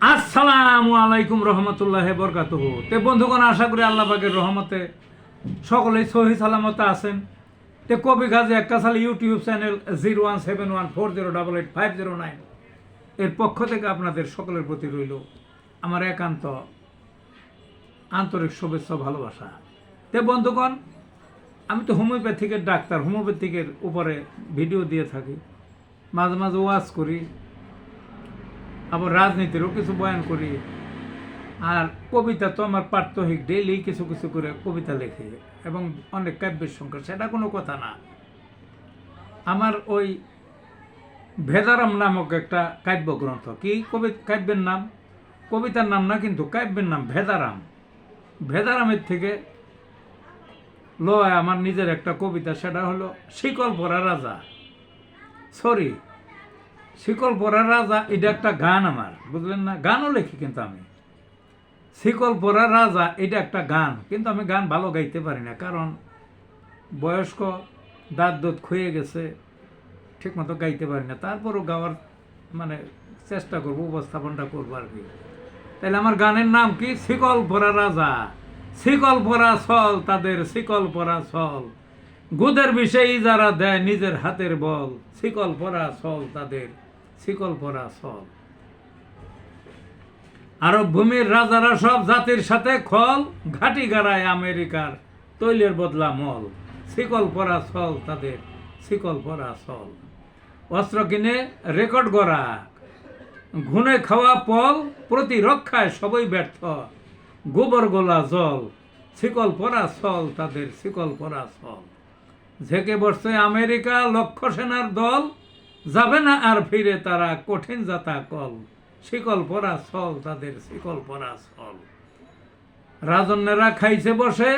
আসসালামু আলাইকুম রহমতুল্লাহি বরকাতুহু। তে বন্ধুগণ, আশা করি আল্লাহ পাকের রহমতে সকলেই সহি সালামতে আছেন। তে কবি গাজী এক্কাশালী ইউটিউব চ্যানেল 017140885009 এর পক্ষ থেকে আপনাদের সকলের প্রতি রইল আমার একান্ত আন্তরিক শুভেচ্ছা ভালোবাসা। তে বন্ধুগণ, আমি তো হোমিওপ্যাথিকের ডাক্তার, হোমিওপ্যাথিকের উপরে ভিডিও দিয়ে থাকি, মাঝে মাঝে ওয়াজ করি, আবার রাজনীতিরও কিছু বয়ান করি, আর কবিতা তো আমার প্রাত্যহিক ডেইলি কিছু কিছু করে কবিতা লেখে এবং অনেক কাব্যের সংখ্যা, সেটা কোনো কথা না। আমার ওই ভেদারাম নামক একটা কাব্যগ্রন্থ, কি কাব্যের নাম, কবিতার নাম না কিন্তু কাব্যের নাম ভেদারাম। ভেদারামের থেকে লয় আমার নিজের একটা কবিতা, সেটা হলো শিকল পরা রাজা। শিকল পরা রাজা, এটা একটা গান আমার, বুঝলেন না? গানও লেখি কিন্তু আমি। শিকল পরা রাজা এটা একটা গান, কিন্তু আমি গান ভালো গাইতে পারি না, কারণ বয়স্ক, দাঁত ক্ষয়ে গেছে, ঠিক মতো গাইতে পারি না। তারপরও গাওয়ার চেষ্টা করবো, উপস্থাপনটা করবো আর কি। তাহলে আমার গানের নাম কি? শিকল পরা রাজা, শিকল পরা ছল তাদের, শিকল পরা ছল গুদের বিষয়ী যারা দেয় নিজের হাতের বল, শিকল পরা ছল তাদের, শিকল পরা ছল। আরব ভূমির রাজারা সব জাতির সাথে খল, ঘাটি গাড়ায় আমেরিকার তৈলের বদলা মল, শিকল পরা ছল তাদের, শিকল পরা ছল। অস্ত্র কিনে রেকর্ড গড়া, ঘুনে খাওয়া পল, প্রতিরক্ষায় সবই ব্যর্থ, গোবর গোলা জল, শিকল পরা ছল তাদের, শিকল পরা ছল। ঝেঁকে বসছে আমেরিকা লক্ষ সেনার দল, যাবে না আর ফিরে তারা কঠিন যাতা কল, শিকল পরা ছল তাদের, শিকল পরা ছল। রাজন্যেরা খাইছে বসে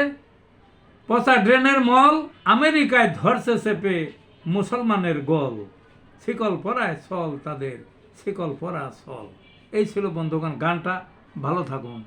পচা ড্রেনের মল, আমেরিকায় ধরছে চেপে মুসলমানের গল, শিকল পরায় ছল তাদের, শিকল পরা ছল। এই ছিল বন্ধুগণ গানটা। ভালো থাকুন।